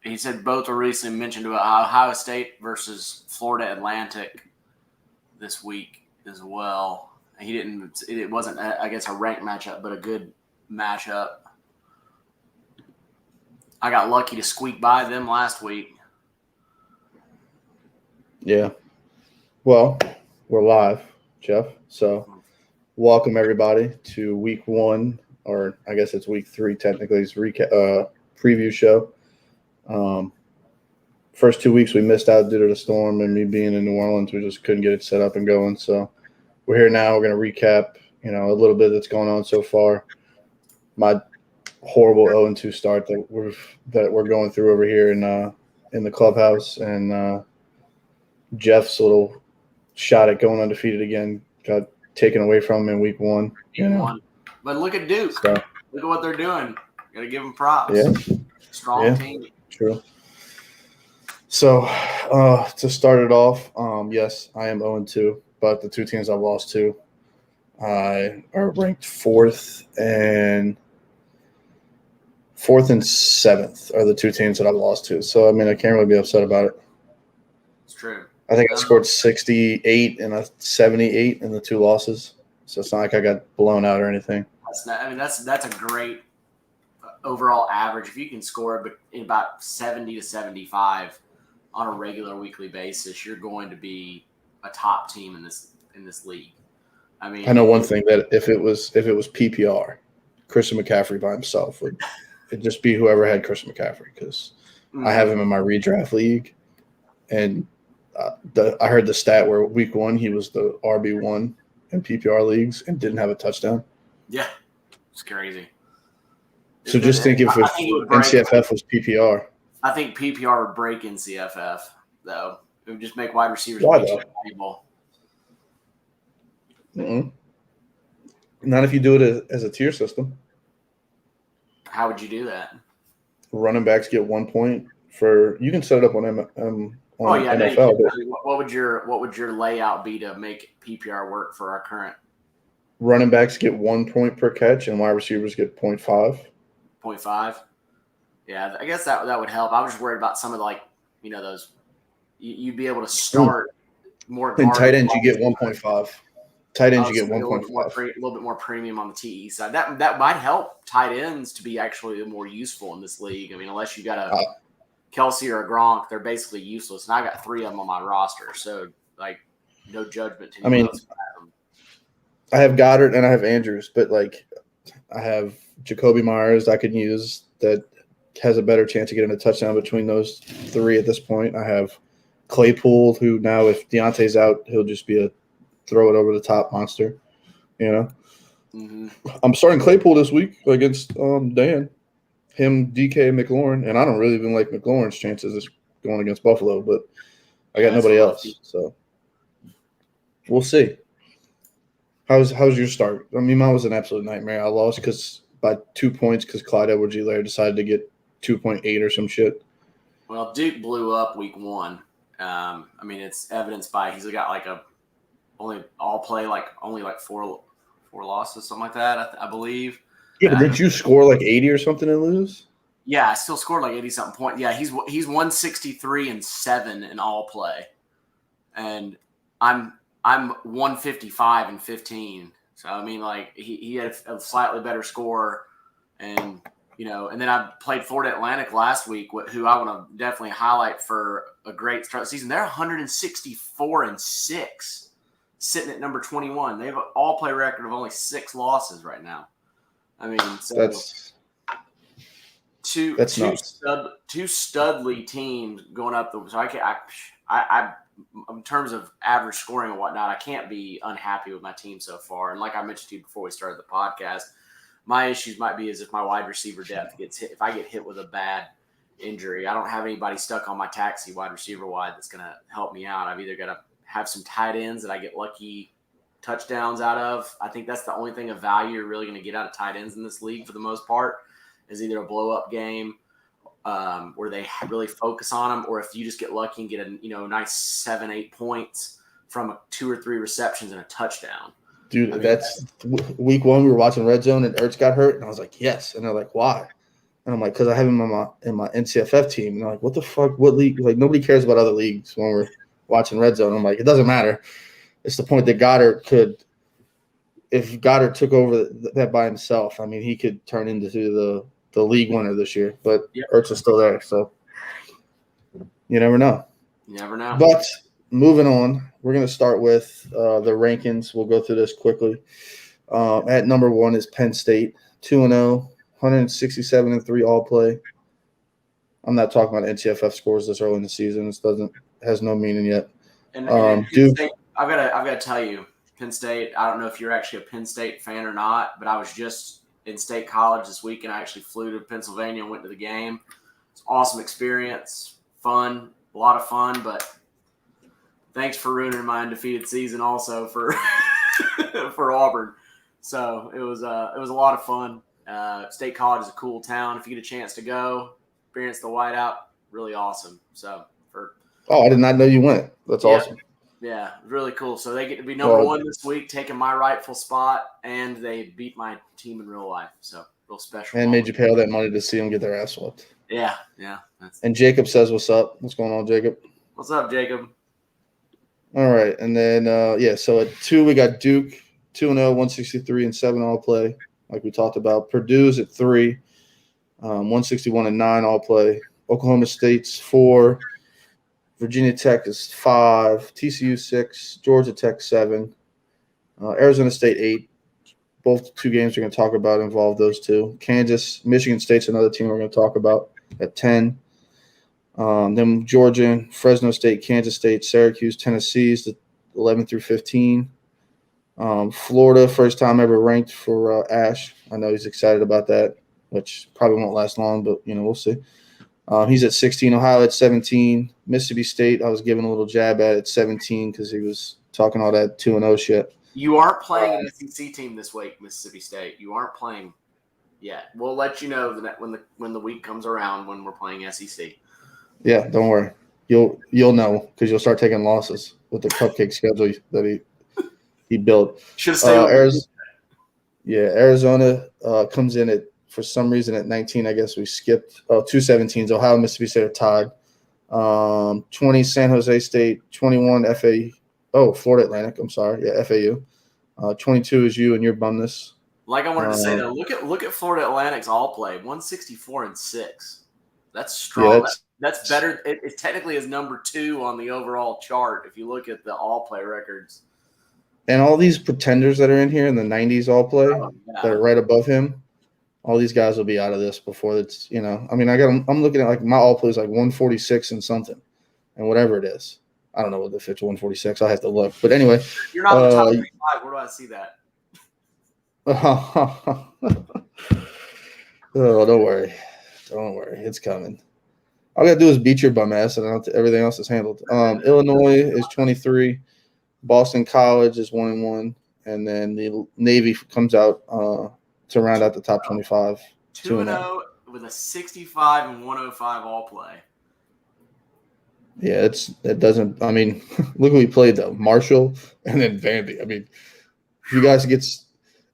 he said both were recently mentioned about Ohio State versus Florida Atlantic this week as well. It wasn't, I guess, a ranked matchup, but a good matchup. I got lucky to squeak by them last week. Yeah. Well, we're live, Jeff. So welcome everybody to week 1, or I guess it's week 3 technically. It's preview show. First 2 weeks we missed out due to the storm and me being in New Orleans. We just couldn't get it set up and going. So we're here now. We're going to recap, a little bit that's going on so far. My horrible 0-2 start that we're going through over here in the clubhouse, and Jeff's little shot at going undefeated again got taken away from him in week 1. But look at Duke. So, look at what they're doing. Got to give them props. Yeah. Strong team. True. So to start it off, yes, I am 0-2, but the 2 teams I've lost to are ranked 4th and 7th are the 2 teams that I've lost to. So, I can't really be upset about it. It's true. I think I scored 68 and a 78 in the 2 losses. So it's not like I got blown out or anything. That's a great overall average. If you can score in about 70 to 75 on a regular weekly basis, you're going to be a top team in this league. I know one thing, that if it was PPR, Christian McCaffrey by himself it'd just be whoever had Christian McCaffrey, because I have him in my redraft league, and I heard the stat where week 1 he was the RB1 in PPR leagues and didn't have a touchdown. Yeah, it's crazy. So just think if NCFF was PPR. I think PPR would break NCFF, though. It would just make wide receivers valuable. Not if you do it as a tier system. How would you do that? Running backs get 1 point for – you can set it up on NFL. What would your layout be to make PPR work for our current? Running backs get 1 point per catch, and wide receivers get 0.5. 0.5? Yeah, I guess that would help. I was just worried about some of those. You'd be able to start more. And tight ends, you get 1.5. Tight ends, you get 1.5. A little bit more premium on the TE side. That might help tight ends to be actually more useful in this league. Unless you got a Kelsey or a Gronk, they're basically useless. And I got 3 of them on my roster, so no judgment to me. I have Goddard and I have Andrews, but I have Jacoby Myers I could use that has a better chance of getting a touchdown between those 3 at this point. I have Claypool, who now if Deontay's out, he'll just be a throw it over the top monster. I'm starting Claypool this week against Dan. Him, DK, and McLaurin, and I don't really even like McLaurin's chances going against Buffalo, but I got nobody else, so we'll see. How's your start? Mine was an absolute nightmare. I lost by 2 points because Clyde Edwards-Helaire decided to get 2.8 or some shit. Well, Duke blew up week 1. It's evidenced by he's got only 4 losses, something like that, I believe. Yeah, but did you score 80 or something and lose? Yeah, I still scored 80-something points. Yeah, he's 163-7 in all play, and I'm 155-15. So he had a slightly better score, and and then I played Florida Atlantic last week, who I want to definitely highlight for a great start of the season. They're 164-6, sitting at number 21. They have an all-play record of only 6 losses right now. That's two studly teams going up. So I in terms of average scoring and whatnot, I can't be unhappy with my team so far. And like I mentioned to you before we started the podcast, my issues might be as if my wide receiver depth gets hit. If I get hit with a bad injury, I don't have anybody stuck on my taxi wide receiver wide that's going to help me out. I've either got to have some tight ends that I get lucky touchdowns out of. I think that's the only thing of value you're really going to get out of tight ends in this league for the most part, is either a blow-up game where they really focus on them, or if you just get lucky and get a nice 7-8 points from 2 or 3 receptions and a touchdown. Dude, that's week 1. We were watching Red Zone and Ertz got hurt, and I was like, yes. And they're like, why? And I'm like, because I have him in my NCFF team. And I'm like, what the fuck? What league? Like, nobody cares about other leagues when we're watching Red Zone. I'm like, it doesn't matter. It's the point that Goddard could, if Goddard took over that by himself, I mean, he could turn into the league winner this year. But Ertz is still there, so you never know. You never know. But moving on, we're going to start with the rankings. We'll go through this quickly. At number 1 is Penn State, 2-0, 167-3 all play. I'm not talking about NCFF scores this early in the season. This has no meaning yet. And Duke, State, I've got to tell you, Penn State. I don't know if you're actually a Penn State fan or not, but I was just in State College this week, and I actually flew to Pennsylvania and went to the game. It's an awesome experience, fun, a lot of fun. But thanks for ruining my undefeated season, also for for Auburn. So it was a lot of fun. State College is a cool town. If you get a chance to go, experience the whiteout, really awesome. So I did not know you went. That's awesome. Yeah, really cool. So they get to be number 1 this week, taking my rightful spot, and they beat my team in real life. So real special. And made you pay all that money to see them get their ass whooped. Yeah. And Jacob says, "What's up? What's going on, Jacob?" What's up, Jacob? All right, and then so at 2 we got Duke, 2-0, 163-7 all play, like we talked about. Purdue's at 3, 161-9 all play. Oklahoma State's 4. Virginia Tech is 5, TCU 6, Georgia Tech 7, Arizona State 8. Both 2 games we're going to talk about involve those 2. Michigan State's another team we're going to talk about at 10. Then Georgia, Fresno State, Kansas State, Syracuse, Tennessee's the 11 through 15. Florida, first time ever ranked for Ash. I know he's excited about that, which probably won't last long, but we'll see. He's at 16. Ohio at 17. Mississippi State, I was giving a little jab at 17 because he was talking all that 2-0 shit. You aren't playing an SEC team this week, Mississippi State. You aren't playing yet. We'll let you know when the week comes around when we're playing SEC. Yeah, don't worry. You'll know because you'll start taking losses with the cupcake schedule that he built. Should have stayed. Arizona comes in at, for some reason, at 19. I guess we skipped 2 17s. Ohio, Mississippi State are tied. 20 San Jose State, 21 Florida Atlantic. I'm sorry, FAU. 22 is you and your bumness. Like I wanted to say though, look at Florida Atlantic's all play, 164-6. That's strong. Yeah, that's better. It technically is number 2 on the overall chart if you look at the all play records. And all these pretenders that are in here in the 90s all play that are right above him, all these guys will be out of this before it's, I mean, I'm looking at like my all play is like 146 and something and whatever it is. I don't know if it's 146. I'll have to look. But anyway. You're not in the top 35. Where do I see that? Oh, don't worry. Don't worry. It's coming. All I got to do is beat your bum ass and everything else is handled. Illinois is 23. Boston College is 1-1. And then the Navy comes out to round out the top 25. 2-0 with a 65 and 105 all play. Yeah, it doesn't. I mean, look who we played though: Marshall and then Vandy. I mean, you guys get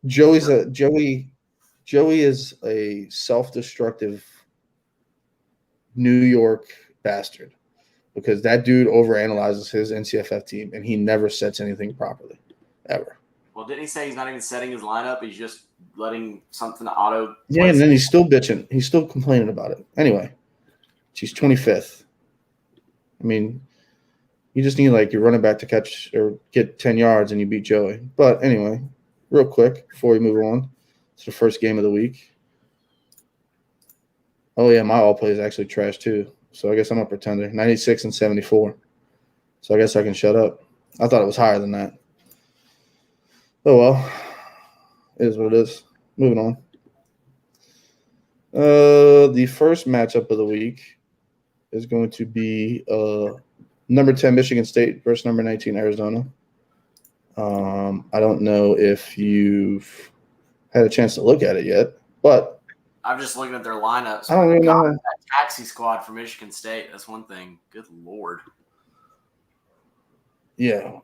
Joey is a self-destructive New York bastard because that dude overanalyzes his NCFF team and he never sets anything properly, ever. Well, didn't he say he's not even setting his lineup? He's just letting something auto. Yeah, and then he's still bitching. He's still complaining about it. Anyway, she's 25th. I mean, you just need like your running back to catch or get 10 yards and you beat Joey. But anyway, real quick before we move on, it's the first game of the week. Oh yeah, my all play is actually trash too. So I guess I'm a pretender. 96-74. So I guess I can shut up. I thought it was higher than that. Oh well, it is what it is. Moving on. The first matchup of the week is going to be number 10 Michigan State versus number 19 Arizona. I don't know if you've had a chance to look at it yet, but I'm just looking at their lineups. I don't even know. That taxi squad for Michigan State. That's one thing. Good Lord. Yeah.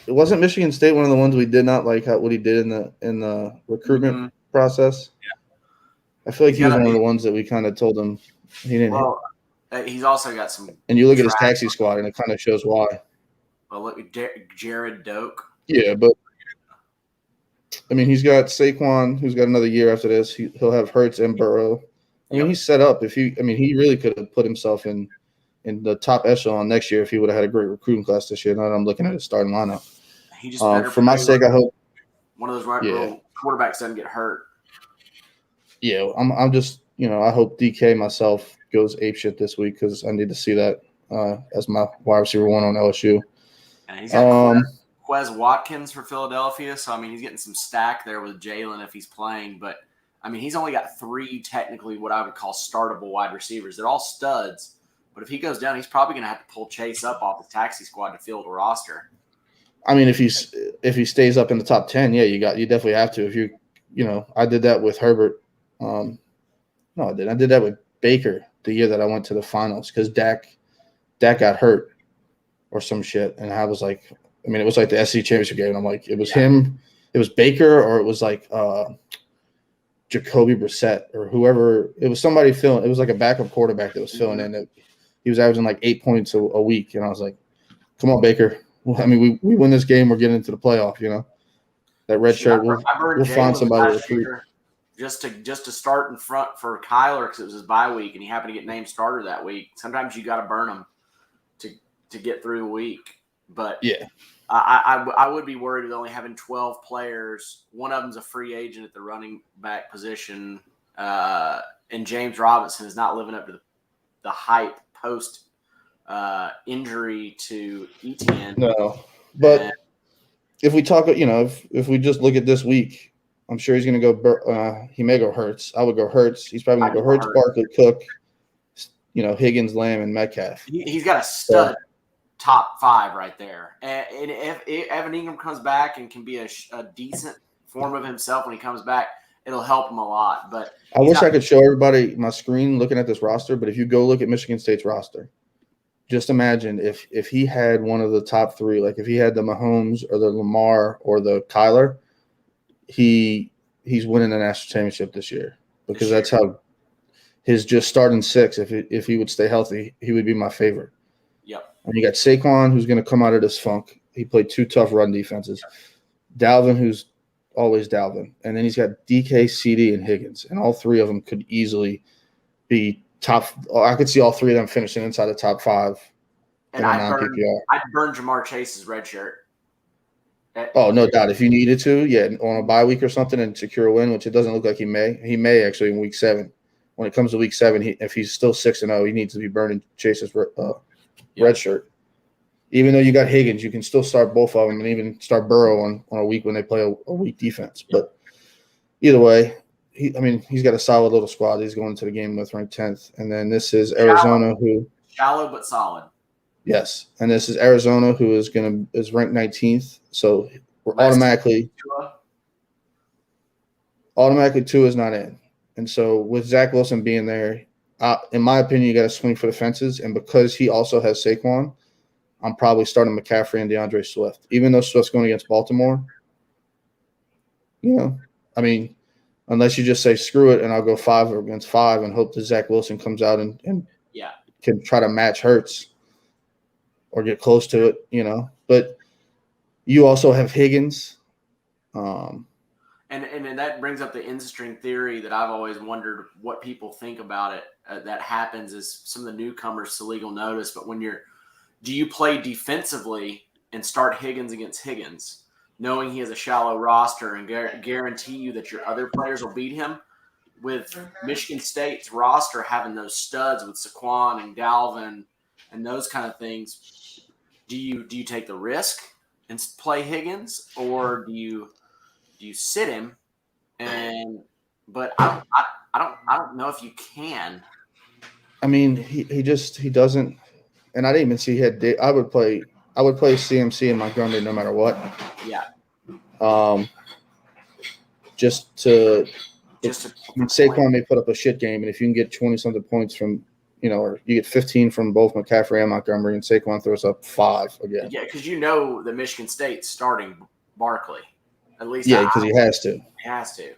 Wasn't Michigan State one of the ones we did not like what he did in the recruitment process? Yeah. I feel like he was one of the ones that we kind of told him he didn't hit. Well, he's also got some. And you look at his taxi squad, and it kind of shows why. Well, look at Jared Doak. Yeah, but I mean, he's got Saquon, who's got another year after this. He'll have Hurts and Burrow. I mean, he's set up. He really could have put himself in the top echelon next year if he would have had a great recruiting class this year. Now that I'm looking at his starting lineup. He just better for my sake, I hope one of those quarterbacks doesn't get hurt. Yeah, I'm just I hope DK myself goes apeshit this week because I need to see that as my wide receiver one on LSU. And he's got Quez Watkins for Philadelphia, so I mean he's getting some stack there with Jalen if he's playing, but I mean he's only got 3 technically what I would call startable wide receivers. They're all studs, but if he goes down, he's probably going to have to pull Chase up off the taxi squad to field a roster. I mean, if he stays up in the top 10, yeah, you definitely have to. If I did that with Herbert. No, I didn't. I did that with Baker the year that I went to the finals because Dak got hurt or some shit, and I was like, I mean, it was like the SEC championship game. And I'm like, it was him, it was Baker, or it was like Jacoby Brissett or whoever. It was somebody filling. It was like a backup quarterback that was filling in. He was averaging like 8 points a week, and I was like, come on, Baker. I mean, we win this game, we're getting into the playoff. That red shirt. We'll find somebody to recruit. Just to start in front for Kyler because it was his bye week and he happened to get named starter that week. Sometimes you got to burn him to get through the week. But yeah, I would be worried with only having 12 players. One of them's a free agent at the running back position, and James Robinson is not living up to the hype post injury to Etienne. No, but if we talk, if we just look at this week. I'm sure he's going to go. He may go Hurts. I would go Hurts. He's probably going to go Hurts, Barkley, Cook, Higgins, Lamb, and Metcalf. He's got a stud top 5 right there. And if Evan Ingram comes back and can be a decent form of himself when he comes back, it'll help him a lot. But I wish I could show everybody my screen looking at this roster. But if you go look at Michigan State's roster, just imagine if he had one of the top 3, like if he had the Mahomes or the Lamar or the Kyler. He's winning the national championship this year because that's how his just starting 6. If he would stay healthy, he would be my favorite. Yep. And you got Saquon, who's going to come out of this funk. He played 2 tough run defenses. Dalvin, who's always Dalvin, and then he's got DK, CD, and Higgins, and all 3 of them could easily be top. I could see all 3 of them finishing inside the top 5. And I'd burn Jamar Chase's red shirt. Oh, no doubt. If you needed to, on a bye week or something and secure a win, which it doesn't look like he may. He may actually in week 7. When it comes to week 7, if he's still 6-0, he needs to be burning Chase's red shirt. Even though you got Higgins, you can still start both of them and even start Burrow on a week when they play a weak defense. But either way, he's got a solid little squad he's going to the game with, ranked 10th. And then this is Arizona, shallow but solid. Yes, and this is Arizona, who is ranked 19th. So we're automatically Tua is not in, and so with Zach Wilson being there, in my opinion, you got to swing for the fences. And because he also has Saquon, I'm probably starting McCaffrey and DeAndre Swift, even though Swift's going against Baltimore. Unless you just say screw it and I'll go 5 against 5 and hope that Zach Wilson comes out and can try to match Hurts. Or get close to it, But you also have Higgins. And that brings up the in-string theory that I've always wondered what people think about it. That happens is some of the newcomers to legal notice. But do you play defensively and start Higgins against Higgins, knowing he has a shallow roster and guarantee you that your other players will beat him? With Michigan State's roster having those studs with Saquon and Dalvin and those kind of things, do you take the risk and play Higgins, or do you sit him? But I don't know if you can. I mean, he doesn't. And I didn't even see he had. I would play CMC and Montgomery no matter what. Yeah. Saquon may put up a shit game, and if you can get 20-something points from. Or you get 15 from both McCaffrey and Montgomery, and Saquon throws up 5 again. Yeah, because the Michigan State's starting Barkley. At least because he has to. He has to.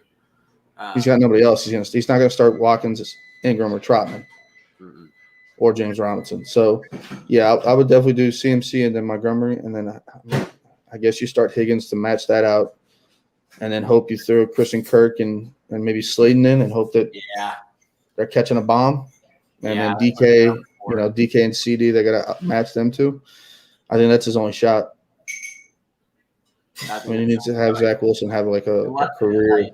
He's got nobody else. He's not gonna start Watkins, Ingram, or Trotman, or James Robinson. So, yeah, I would definitely do CMC and then Montgomery, and then I guess you start Higgins to match that out, and then hope you throw Christian Kirk and maybe Slayton in, and hope that they're catching a bomb, and then DK, DK and CD, they gotta match them too. I think that's his only shot. I mean, he needs to have Zach Wilson have like a career.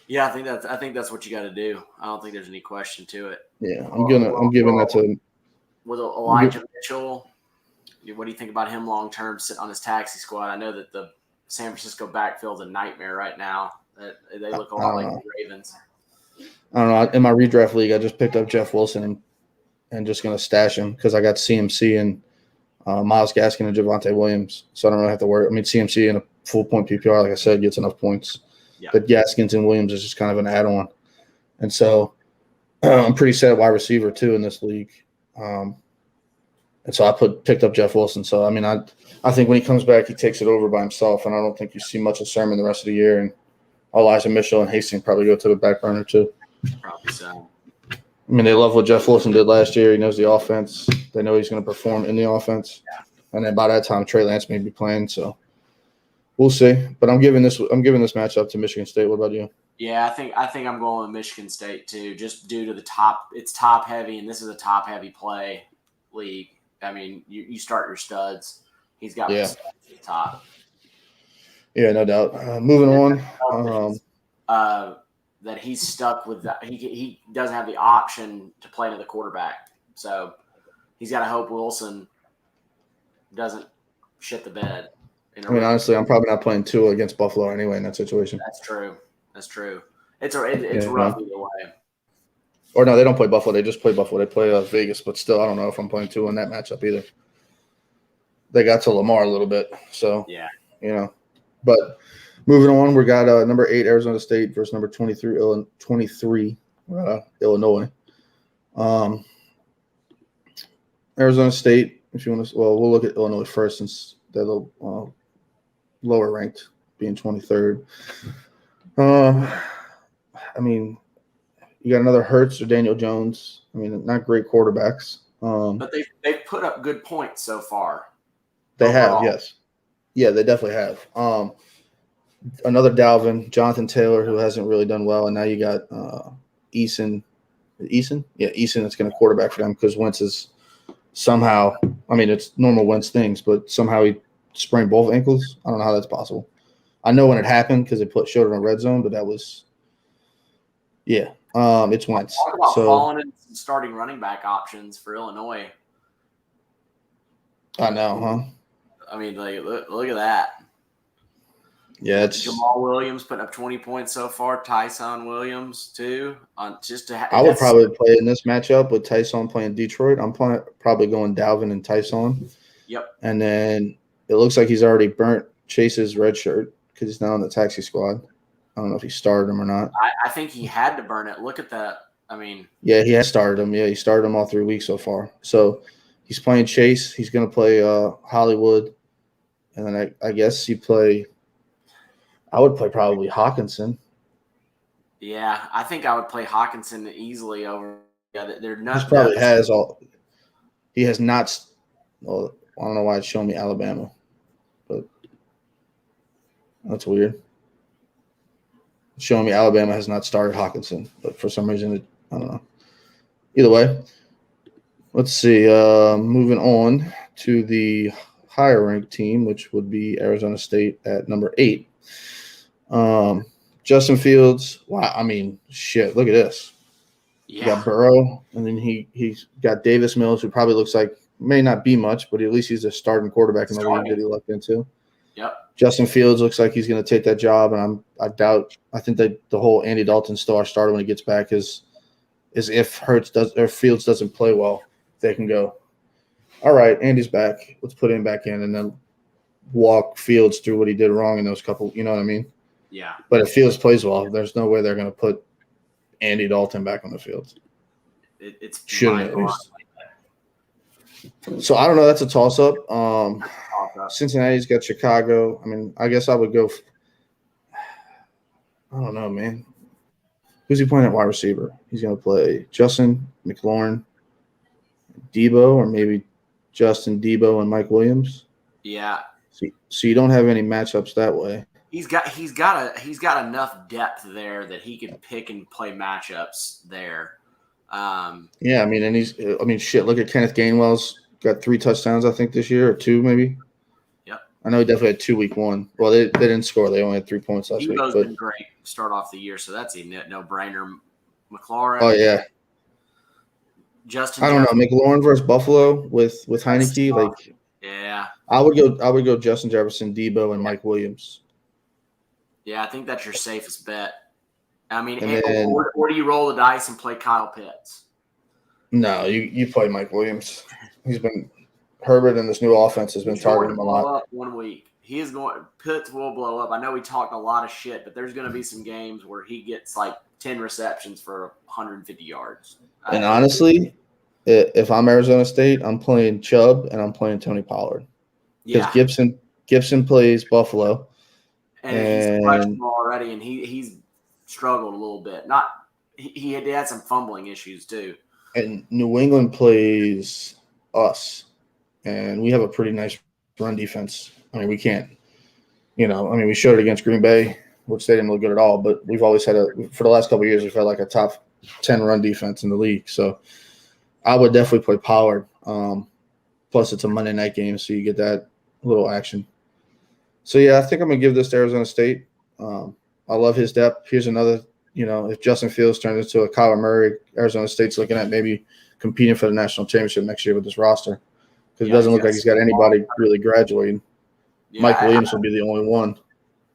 Yeah, I think that's what you got to do. I don't think there's any question to it. Yeah, I'm giving that to with Elijah Mitchell. What do you think about him long term sitting on his taxi squad? I know that the San Francisco backfield's a nightmare right now. They look a lot like the Ravens. I don't know. In my redraft league, I just picked up Jeff Wilson and just going to stash him because I got CMC and Myles Gaskin and Javonte Williams. So I don't really have to worry. I mean, CMC in a full point PPR, like I said, gets enough points. Yeah. But Gaskins and Williams is just kind of an add-on. And so I'm pretty set at wide receiver too in this league. And so I picked up Jeff Wilson. So, I mean, I think when he comes back, he takes it over by himself, and I don't think you see much of Sermon the rest of the year. And Elijah Mitchell and Hastings probably go to the back burner too. Probably so. I mean, they love what Jeff Wilson did last year. He knows the offense. They know he's going to perform in the offense. Yeah. And then by that time, Trey Lance may be playing. So we'll see. But I'm giving this matchup to Michigan State. What about you? Yeah, I think I'm going with Michigan State too, just due to it's top heavy, and this is a top heavy play league. I mean, you start your studs. He's got studs at the top. Yeah, no doubt. Moving on. That he's stuck with that. He doesn't have the option to play to the quarterback. So he's got to hope Wilson doesn't shit the bed. I mean, honestly, I'm probably not playing Tua against Buffalo anyway in that situation. That's true. It's rough either way. Or no, they don't play Buffalo. They just play Buffalo. They play Vegas, but still, I don't know if I'm playing Tua in that matchup either. They got to Lamar a little bit, so But moving on, we got number 8 Arizona State versus number 23 Illinois. Arizona State, if you want to, we'll look at Illinois first since they're the lower ranked, being 23rd. I mean, you got another Hurts or Daniel Jones. I mean, not great quarterbacks. But they've put up good points so far. They have, yes. Yeah, they definitely have. Another Dalvin, Jonathan Taylor, who hasn't really done well, and now you got Eason. Eason? Yeah, Eason that's going to quarterback for them because Wentz is somehow – I mean, it's normal Wentz things, but somehow he sprained both ankles. I don't know how that's possible. I know when it happened because they showed it on Red Zone, but that was – yeah, it's Wentz. Talk about falling into some starting running back options for Illinois. I know, huh? I mean, like, look at that. Yeah, it's Jamal Williams putting up 20 points so far. Tyson Williams too. I would probably play in this matchup with Tyson playing Detroit. I'm probably going Dalvin and Tyson. Yep. And then it looks like he's already burnt Chase's red shirt because he's now on the taxi squad. I don't know if he started him or not. I think he had to burn it. Look at that. I mean, yeah, he has started him. Yeah, he started him all 3 weeks so far. So he's playing Chase. He's going to play Hollywood. And then I guess I would play probably Hawkinson. Yeah, I think I would play Hawkinson easily over. Yeah, they're not. He probably has all. He has not. Well, I don't know why it's showing me Alabama, but that's weird. It's showing me Alabama has not started Hawkinson, but for some reason, I don't know. Either way, let's see. Moving on to the higher ranked team, which would be Arizona State at number 8. Justin Fields. Wow, I mean, shit. Look at this. Yeah. You got Burrow, and then he's got Davis Mills, who probably looks like may not be much, but at least he's a starting quarterback in the league that he lucked into. Yep. Justin Fields looks like he's going to take that job, and I think that the whole Andy Dalton still our starter when he gets back is if Fields doesn't play well, they can go, all right, Andy's back. Let's put him back in, and then walk Fields through what he did wrong in those couple. You know what I mean? Yeah. But if Fields plays well, there's no way they're going to put Andy Dalton back on the field. It's shouldn't at least. So I don't know. That's a toss-up. Cincinnati's got Chicago. I mean, I guess I would go I don't know, man. Who's he playing at wide receiver? He's going to play Justin, McLaurin, Debo, or maybe Justin, Debo, and Mike Williams. Yeah. So you don't have any matchups that way. He's got enough depth there that he can pick and play matchups there. Yeah, I mean, shit. Look at Kenneth Gainwell's got 3 touchdowns, I think, this year, or 2 maybe. Yep. I know he definitely had 2 week 1. Well, they didn't score; they only had 3 points last week. Debo's been great to start off the year, so that's a no brainer. McLaurin. Oh yeah. Justin. I don't know McLaurin versus Buffalo with Heineke. Like, yeah, I would go Justin Jefferson, Debo, and Mike Williams. Yeah, I think that's your safest bet. I mean, then, or do you roll the dice and play Kyle Pitts? No, you play Mike Williams. Herbert and this new offense has been targeting him a lot. Up 1 week. Pitts will blow up. I know we talked a lot of shit, but there's going to be some games where he gets like 10 receptions for 150 yards. And honestly, if I'm Arizona State, I'm playing Chubb and I'm playing Tony Pollard. Because Gibson plays Buffalo. And he's questionable already, and he's struggled a little bit. He had some fumbling issues too. And New England plays us, and we have a pretty nice run defense. I mean, we can't, we showed it against Green Bay, which they didn't look good at all. But we've always had for the last couple of years, we've had like a top 10 run defense in the league. So I would definitely play Pollard. Plus, it's a Monday night game, so you get that little action. So, yeah, I think I'm going to give this to Arizona State. I love his depth. Here's another, if Justin Fields turns into a Kyler Murray, Arizona State's looking at maybe competing for the national championship next year with this roster because it doesn't look like he's got anybody really graduating. Yeah, Mike Williams will be the only one.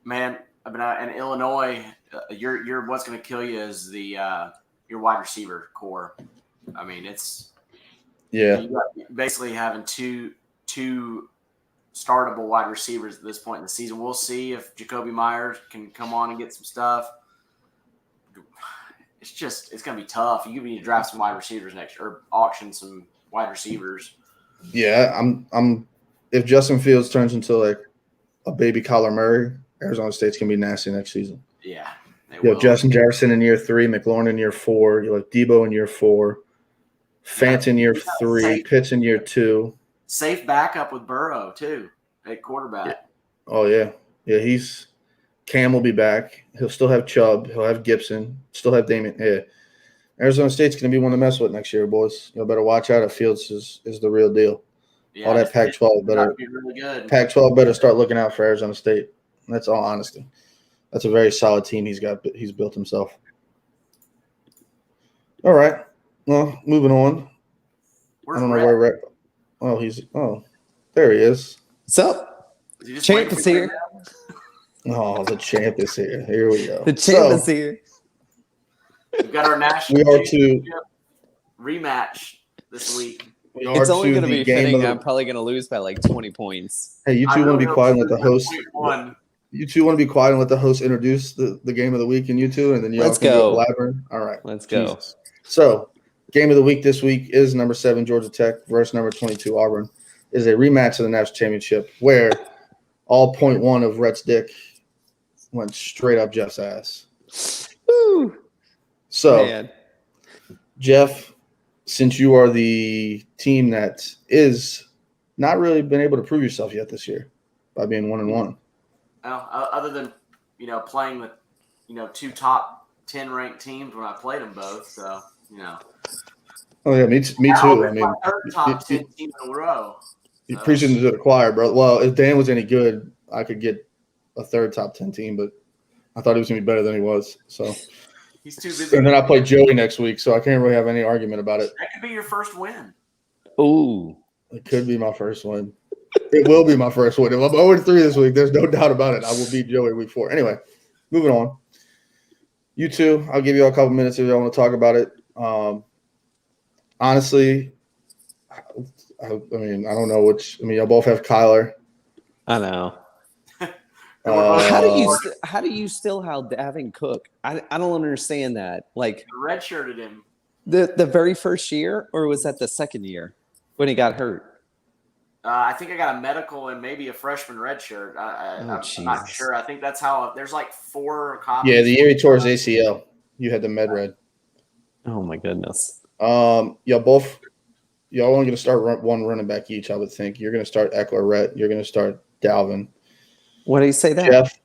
Man, in Illinois, your what's going to kill you is your wide receiver core. I mean, it's basically having two startable wide receivers at this point in the season. We'll see if Jacoby Myers can come on and get some stuff. It's going to be tough. You need to draft some wide receivers next year or auction some wide receivers. Yeah, I'm if Justin Fields turns into like a baby Kyler Murray, Arizona State's going to be nasty next season. Yeah. You have Justin Jefferson in year 3, McLaurin in year 4, you have Debo in year 4, Fant in year 3, Pitts in year 2. Safe backup with Burrow, too, at quarterback. Yeah. Oh, yeah. Yeah, Cam will be back. He'll still have Chubb. He'll have Gibson. Still have Damien. Yeah. Arizona State's going to be one to mess with next year, boys. You better watch out if Fields is the real deal. Yeah, all that Pac-12 better – really good. Pac-12 better start looking out for Arizona State. That's all honesty. That's a very solid team he's built himself. All right. Well, moving on. Where's I don't know where we're at. There he is. What's up? Champ is here. Oh, the champ is here. Here we go. The champ is here. We've got our national rematch this week. It's only going to be fitting. I'm probably going to lose by like 20 points. Hey, you two want to be quiet and let the host – You two want to be quiet and let the host introduce the game of the week and you two, and then you all can go blabbering? All right. Let's go. So, game of the week this week is number 7 Georgia Tech versus number 22 Auburn. Is a rematch of the national championship where all point one of Rhett's dick went straight up Jeff's ass. Woo. So, Man. Jeff, since you are the team that is not really been able to prove yourself yet this year by being 1-1. Other than, playing with, 2 top 10 ranked teams when I played them both. So, Oh, yeah, me too. I mean, top 10 team in a row. You're preaching to the choir, bro. Well, if Dan was any good, I could get a third top 10 team, but I thought he was going to be better than he was. So he's too busy. And then I play Joey next week, so I can't really have any argument about it. That could be your first win. Ooh. It could be my first win. It will be my first win. If I'm 0-3 this week, there's no doubt about it. I will beat Joey week 4. Anyway, moving on. You two, I'll give you a couple minutes if y'all want to talk about it. Honestly, I don't know which. Y'all both have Kyler. I know. How do you still have Davin Cook? I don't understand that. Like, redshirted him the very first year, or was that the second year when he got hurt? I think I got a medical and maybe a freshman red shirt. I'm not Jesus. sure. I think that's how there's like 4 copies. Yeah, the year he tore his ACL, you had the med red. Oh my goodness. Y'all only going to start one running back each, I would think. You're going to start Eckler, Rhett. You're going to start Dalvin. What do you say that? Jeff,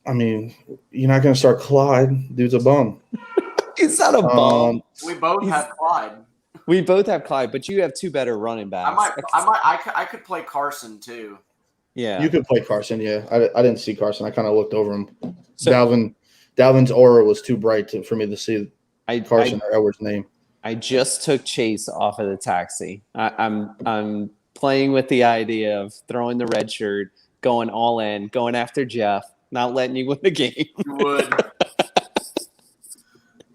I mean, you're not going to start Clyde. Dude's a bum. He's not a bum. We both have Clyde. We both have Clyde, but you have 2 better running backs. I could play Carson too. Yeah. You could play Carson, yeah. I didn't see Carson. I kind of looked over him. So, Dalvin's aura was too bright for me to see Carson or Edwards' name. I just took Chase off of the taxi. I'm playing with the idea of throwing the red shirt, going all in, going after Jeff, not letting you win the game. You would.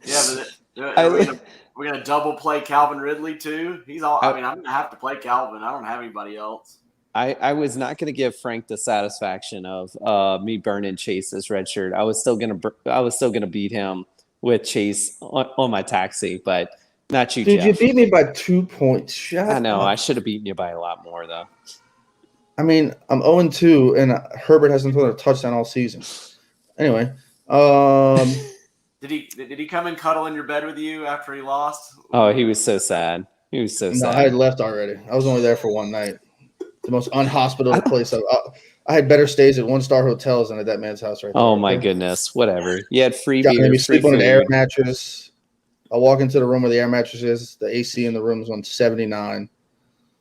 Yeah, but we're gonna double play Calvin Ridley too. I'm gonna have to play Calvin. I don't have anybody else. I was not going to give Frank the satisfaction of me burning Chase's red shirt. I was still gonna beat him with Chase on my taxi, but not you, Dude, Jeff. you beat me by 2 points. I know. I should have beaten you by a lot more, though. I mean, I'm 0-2, and Herbert hasn't thrown a touchdown all season. Anyway, did he come and cuddle in your bed with you after he lost? Oh, he was so sad. He was so sad. No, I had left already. I was only there for one night. The most unhospitable place. I had better stays at 1-star hotels than at that man's house right there. Oh my goodness! Whatever. You had free Got beer, me free sleep on food. an air mattress. I walk into the room where the air mattress is. The AC in the room is on 79.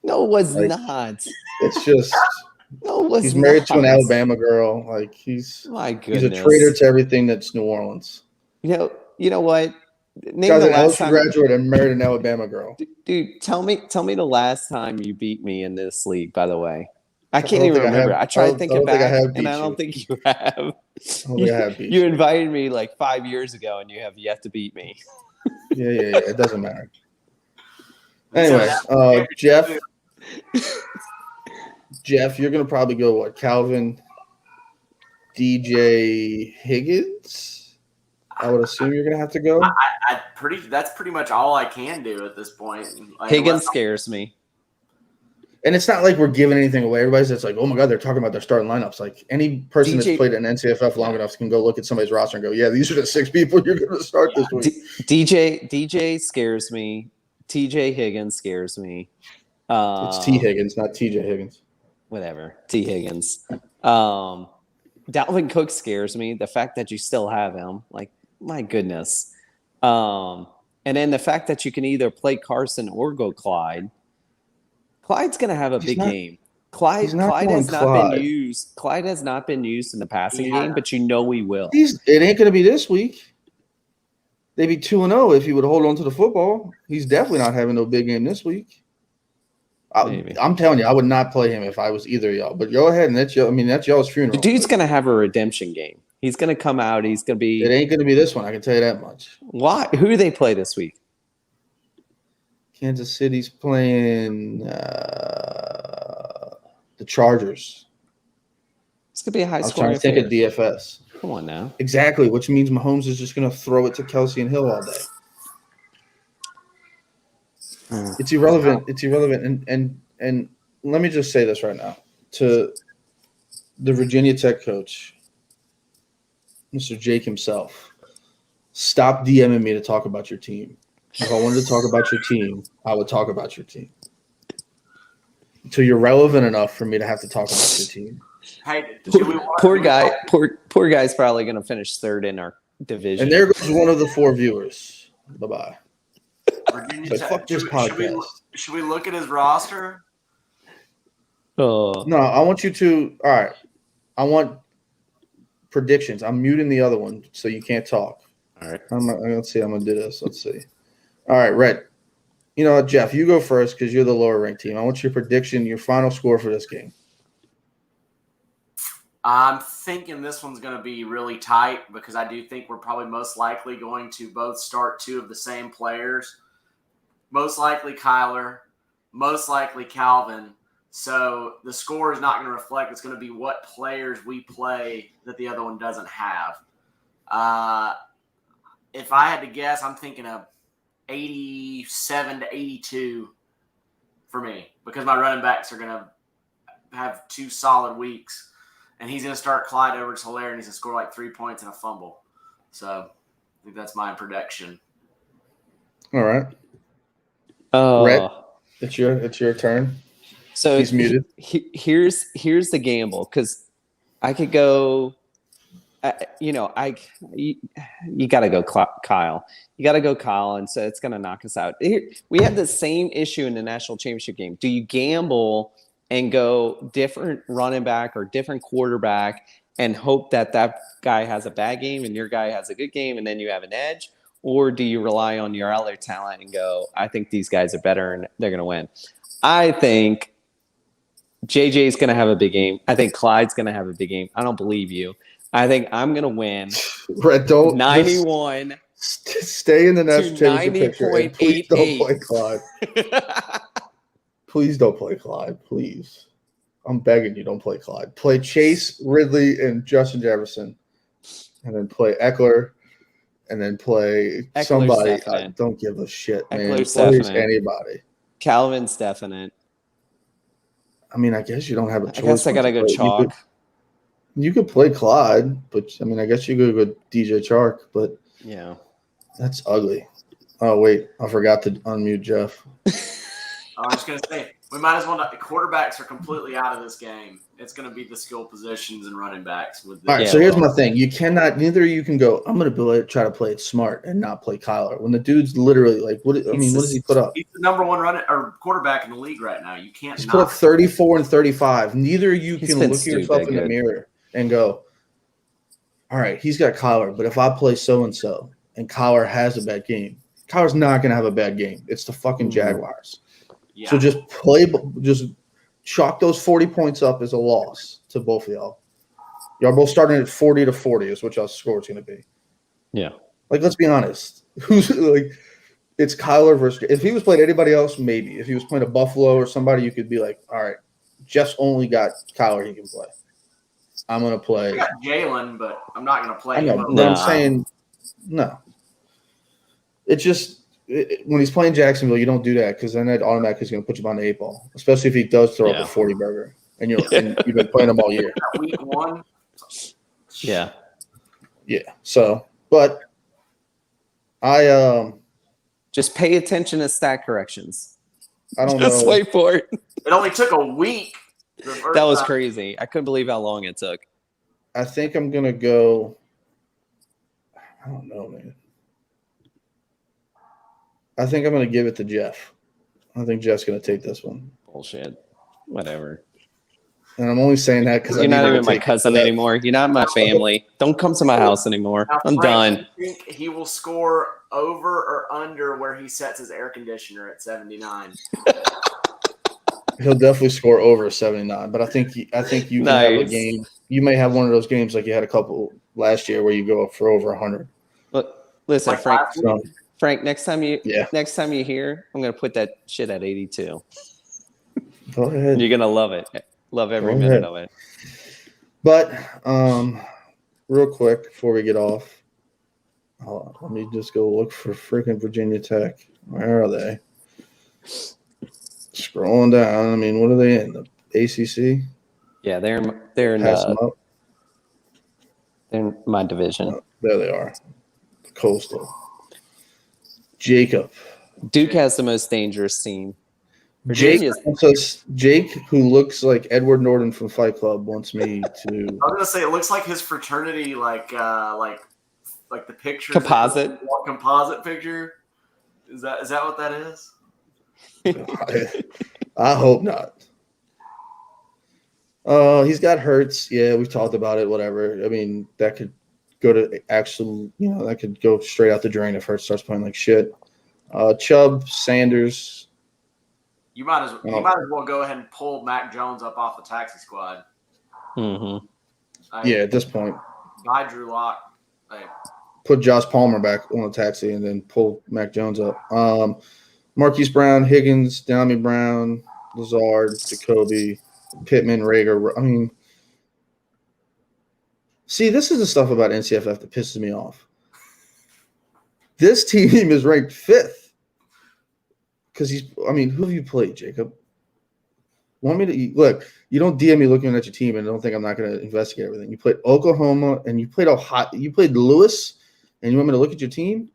No, it was not. It's just. No, it was he's married not. to an Alabama girl. Like My goodness. He's a traitor to everything that's New Orleans. You know what? Name Guy's the an last LSU time. graduate and married an Alabama girl. Dude, tell me the last time you beat me in this league. By the way, I can't even remember. I tried thinking back, and I don't think you have. I don't think I have beat you invited me like 5 years ago, and you have yet to beat me. Yeah. It doesn't matter. Anyway, Jeff, you're gonna probably go what? Calvin, DJ, Higgins. I would assume you're gonna have to go. That's pretty much all I can do at this point. Like, Higgins scares me. And it's not like we're giving anything away. Everybody's just like, oh my God, they're talking about their starting lineups. Like any person that's played an NCFF long enough can go look at somebody's roster and go, yeah, these are the 6 people you're going to start this week. DJ scares me. TJ Higgins scares me. It's T Higgins, not TJ Higgins. Whatever. T Higgins. Dalvin Cook scares me. The fact that you still have him, like, my goodness. And then the fact that you can either play Carson or go Clyde. Clyde's going to have a big game. Clyde has not been used. Clyde has not been used in the passing game, but you know he will. It ain't going to be this week. They'd be 2-0 if he would hold on to the football. He's definitely not having no big game this week. I'm telling you, I would not play him if I was either of y'all. But go ahead and that's y'all's funeral. The dude's going to have a redemption game. He's going to come out. He's going to be. It ain't going to be this one. I can tell you that much. Why? Who do they play this week? Kansas City's playing the Chargers. It's going to be a high score. I was trying to think of DFS. Come on now. Exactly, which means Mahomes is just going to throw it to Kelsey and Hill all day. It's irrelevant. It's irrelevant. And let me just say this right now to the Virginia Tech coach, Mr. Jake himself. Stop DMing me to talk about your team. If I wanted to talk about your team, I would talk about your team. Until you're relevant enough for me to have to talk about your team. Hey, poor guy's probably going to finish third in our division. And there goes one of the 4 viewers. Bye-bye. Fuck this podcast. Should we look at his roster? Oh. No, I want you to. All right. I want predictions. I'm muting the other one so you can't talk. All right. Let's see. I'm going to do this. Let's see. All right, Rhett. You know what, Jeff? You go first because you're the lower ranked team. I want your prediction, your final score for this game. I'm thinking this one's going to be really tight because I do think we're probably most likely going to both start 2 of the same players. Most likely Kyler, most likely Calvin. So the score is not going to reflect. It's going to be what players we play that the other one doesn't have. If I had to guess, I'm thinking of 87 to 82 for me because my running backs are going to have 2 solid weeks, and he's going to start Clyde Edwards-Helaire, and he's going to score like 3 points and a fumble. So I think that's my prediction. All right. Oh, Red, it's your turn. so He's muted. Here's the gamble, because I could go. You got to go Kyle. You got to go Kyle, and so it's going to knock us out. Here, we had the same issue in the national championship game. Do you gamble and go different running back or different quarterback and hope that guy has a bad game and your guy has a good game and then you have an edge? Or do you rely on your other talent and go, I think these guys are better and they're going to win? I think JJ's going to have a big game. I think Clyde's going to have a big game. I don't believe you. I think I'm going to win. Red, don't 91. Stay in the national championship picture. And please don't play Clyde. Please don't play Clyde. Please. I'm begging you, don't play Clyde. Play Chase, Ridley, and Justin Jefferson. And then play Eckler. And then play Eckler's somebody. definite. I don't give a shit, man. Eckler's Play definite. anybody. Calvin's definite. I mean, I guess you don't have a choice. I guess I got to go chalk. You could play Clyde, but I mean, I guess you could go DJ Chark, but Yeah. that's ugly. Oh, wait. I forgot to unmute Jeff. I was going to say, we might as well not. The quarterbacks are completely out of this game. It's going to be the skill positions and running backs. With All right, so here's my thing. You cannot, neither of you can go, I'm going to try to play it smart and not play Kyler. When the dude's literally like, what does he put up? He's the number one quarterback in the league right now. You can't. He's put up 34 and 35. Neither of you can look at yourself in the mirror and go, all right, he's got Kyler, but if I play so-and-so and Kyler has a bad game, Kyler's not going to have a bad game. It's the fucking Jaguars. Yeah. So just chalk those 40 points up as a loss to both of y'all. Y'all both starting at 40 to 40 is what y'all's score is going to be. Yeah. Like, let's be honest. Who's like, it's Kyler versus – if he was playing anybody else, maybe. If he was playing a Buffalo or somebody, you could be like, all right, Jeff's only got Kyler he can play. I'm going to play – I got Jalen, but I'm not going to play him. I know, him. but I'm saying no. It's just – when he's playing Jacksonville, you don't do that because then that automatically is going to put you on the 8 ball, especially if he does throw up a 40 burger and you've been playing him all year. Week 1. Yeah. Yeah. So, but I just pay attention to stat corrections. I don't know. Just wait for it. It only took a week. That was crazy. I couldn't believe how long it took. I think I'm going to go. I don't know, man. I think I'm going to give it to Jeff. I think Jeff's going to take this one. Bullshit. Whatever. And I'm only saying that because you're not even my cousin anymore. You're not my family. Don't come to my house anymore. Now, I'm done. I think he will score over or under where he sets his air conditioner at 79. He'll definitely score over 79. But I think you can have a game. You may have one of those games like you had a couple last year where you go for over 100. Look, listen, like Frank. Frank, next time you hear, I'm gonna put that shit at 82. Go ahead. You're gonna love it. Love every minute of it. But real quick before we get off, let me just go look for freaking Virginia Tech. Where are they? Scrolling down. I mean, what are they in? The ACC? Yeah, they're in my division. Oh, there they are. Coastal. Jacob. Duke has the most dangerous team. Jake, who looks like Edward Norton from Fight Club, wants me to. I was gonna say it looks like his fraternity, like the picture. Composite picture. Is that what that is? I hope not. He's got Hurts. Yeah, we've talked about it. Whatever. I mean, that could go to actual. That could go straight out the drain if Hurts starts playing like shit. Chubb, Sanders. You might as well go ahead and pull Mac Jones up off the taxi squad. Mm-hmm. At this point. Buy Drew Lock. Put Josh Palmer back on the taxi and then pull Mac Jones up. Marquise Brown, Higgins, De'Ami Brown, Lazard, Jacoby, Pittman, Rager. I mean, see, this is the stuff about NCFF that pisses me off. This team is ranked 5th. Because who have you played, Jacob? want me to look? You don't DM me looking at your team and don't think I'm not going to investigate everything. You played Oklahoma and you played Ohio. You played Lewis, and you want me to look at your team?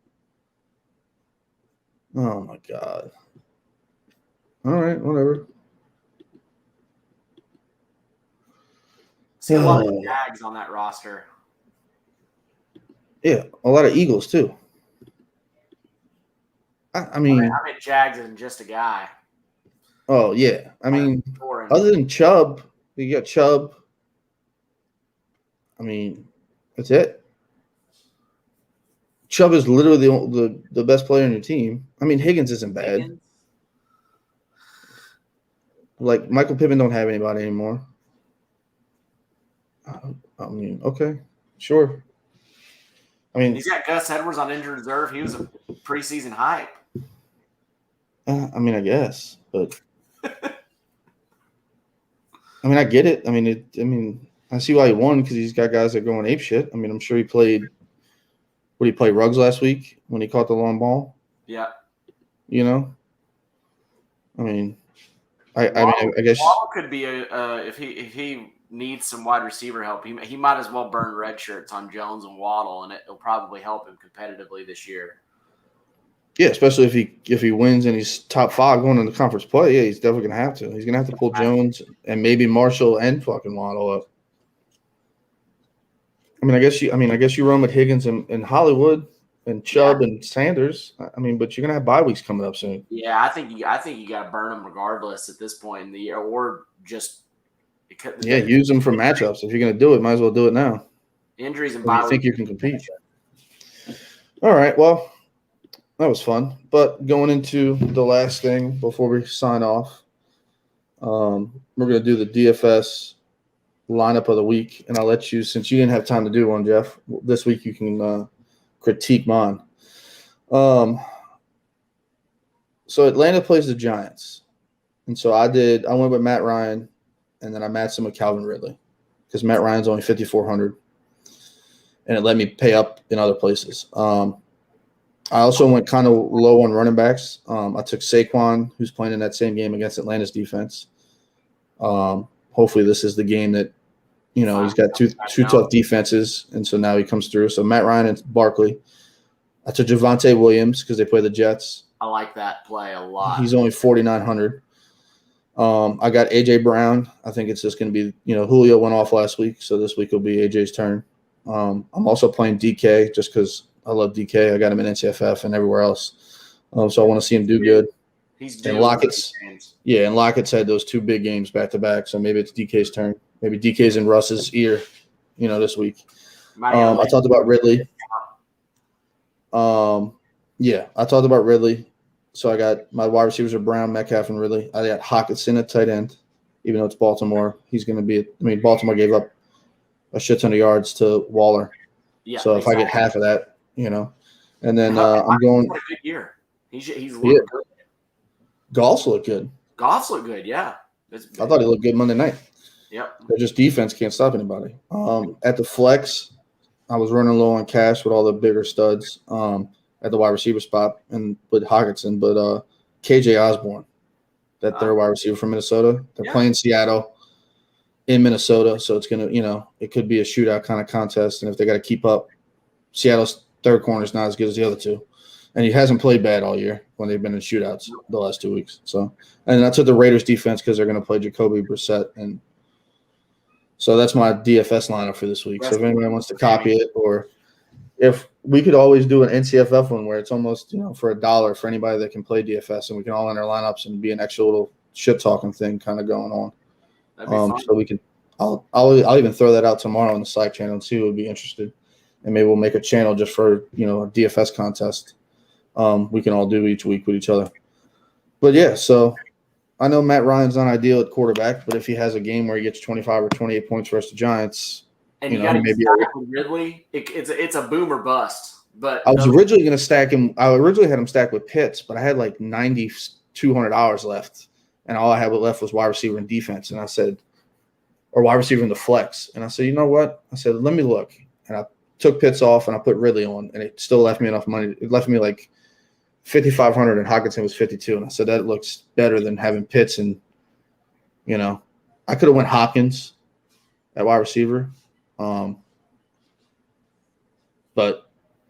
Oh my God! All right, whatever. See a lot of Jags on that roster. Yeah, a lot of Eagles too. I mean, Jags isn't just a guy. Oh yeah, I mean, other than Chubb, you got Chubb. I mean, that's it. Chubb is literally the best player on your team. I mean, Higgins isn't bad. Like Michael Pittman don't have anybody anymore. I mean, okay, sure. I mean, he's got Gus Edwards on injured reserve. He was a preseason hype. I mean, I guess, but I mean, I get it. I mean, I see why he won because he's got guys that are going ape shit. I mean, I'm sure he played. What did he play Ruggs last week when he caught the long ball? Yeah. You know, I mean, I guess Waddle could be if he needs some wide receiver help, he might as well burn red shirts on Jones and Waddle, and it'll probably help him competitively this year. Yeah, especially if he wins and he's top 5 going into conference play. Yeah, he's definitely gonna have to. He's gonna have to pull Jones and maybe Marshall and fucking Waddle up. I guess you run with Higgins and Hollywood and Chubb and Sanders. I mean, but you're gonna have bye weeks coming up soon. Yeah, I think you got to burn them regardless at this point in the year, or just use them for matchups. If you're gonna do it, might as well do it now. Injuries and bye weeks. You think you can compete? All right, well, that was fun. But going into the last thing before we sign off, we're gonna do the DFS lineup of the week, and I'll let you, since you didn't have time to do one, Jeff, this week you can critique mine. So Atlanta plays the Giants, and so I went with Matt Ryan, and then I matched him with Calvin Ridley because Matt Ryan's only 5,400, and it let me pay up in other places. I also went kind of low on running backs. I took Saquon, who's playing in that same game against Atlanta's defense. Hopefully this is the game that, he's got two tough defenses, and so now he comes through. So Matt Ryan and Barkley. I took Javonte Williams because they play the Jets. I like that play a lot. He's only 4,900. I got A.J. Brown. I think it's just going to be, Julio went off last week, so this week will be A.J.'s turn. I'm also playing DK just because I love DK. I got him in NCFF and everywhere else. So I want to see him do good. He's and Lockett's had those 2 big games back to back, so maybe it's DK's turn. Maybe DK's in Russ's ear, this week. I talked about Ridley. I talked about Ridley. So I got my wide receivers are Brown, Metcalf, and Ridley. I got Hockenson at tight end, even though it's Baltimore. He's going to be – Baltimore gave up a shit ton of yards to Waller. Yeah, so if I get half of that, and then I'm going – a good year. He's good. Goff's looked good. Yeah. I thought he looked good Monday night. Yep. They're just defense can't stop anybody. At the flex, I was running low on cash with all the bigger studs at the wide receiver spot and with Hockenson, but KJ Osborne, that third wide receiver from Minnesota, they're playing Seattle in Minnesota, so it's gonna, it could be a shootout kind of contest, and if they got to keep up, Seattle's third corner is not as good as the other two. And he hasn't played bad all year when they've been in shootouts the last 2 weeks. So, and I took the Raiders defense because they're going to play Jacoby Brissett. And so that's my DFS lineup for this week. So if anybody wants to copy it, or if we could always do an NCFF one where it's almost, for $1 for anybody that can play DFS, and we can all enter lineups and be an extra little shit talking thing kind of going on. That'd be fun. So we can, I'll even throw that out tomorrow on the Slack channel and see who would be interested. And maybe we'll make a channel just for, a DFS contest. We can all do each week with each other. But yeah, so I know Matt Ryan's not ideal at quarterback, but if he has a game where he gets 25 or 28 points versus the Giants, and you got to stack with Ridley, it's a boom or bust. But I was originally going to stack him. I originally had him stacked with Pitts, but I had like $9,200 left, and all I had left was wide receiver and defense. And I said, or wide receiver in the flex. And I said, you know what? I said, let me look. And I took Pitts off and I put Ridley on, and it still left me enough money. It left me like 5,500, and Hockenson was 52. And I said, that looks better than having Pitts and, You know, I could have went Hopkins at wide receiver. But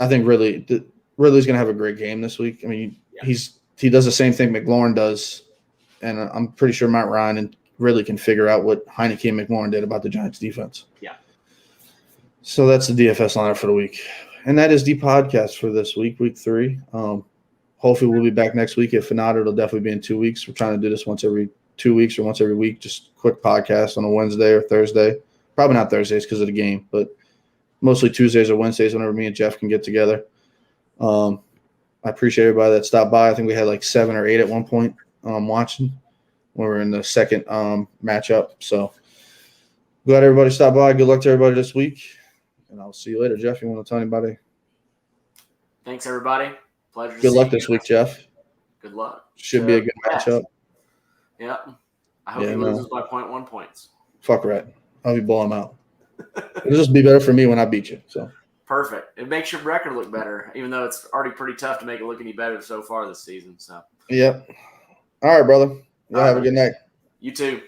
I think Ridley's going to have a great game this week. I mean, he does the same thing McLaurin does, and I'm pretty sure Matt Ryan and Ridley can figure out what Heineke and McLaurin did about the Giants defense. Yeah. So that's the DFS lineup for the week. And that is the podcast for this week, week 3. Hopefully we'll be back next week. If not, it'll definitely be in 2 weeks. We're trying to do this once every 2 weeks or once every week, just quick podcast on a Wednesday or Thursday. Probably not Thursdays because of the game, but mostly Tuesdays or Wednesdays whenever me and Jeff can get together. I appreciate everybody that stopped by. I think we had like 7 or 8 at one point watching when we were in the second matchup. So glad everybody stopped by. Good luck to everybody this week. And I'll see you later. Jeff, you want to tell anybody? Thanks, everybody. Pleasure to Good see luck you this week, Jeff. Good luck. Should be a good matchup. Yep. I hope he loses by 0.1 points. Fuck right. I'll be blowing him out. It'll just be better for me when I beat you. So perfect. It makes your record look better, even though it's already pretty tough to make it look any better so far this season. So yep. All right, brother. Y'all have a good night. You too.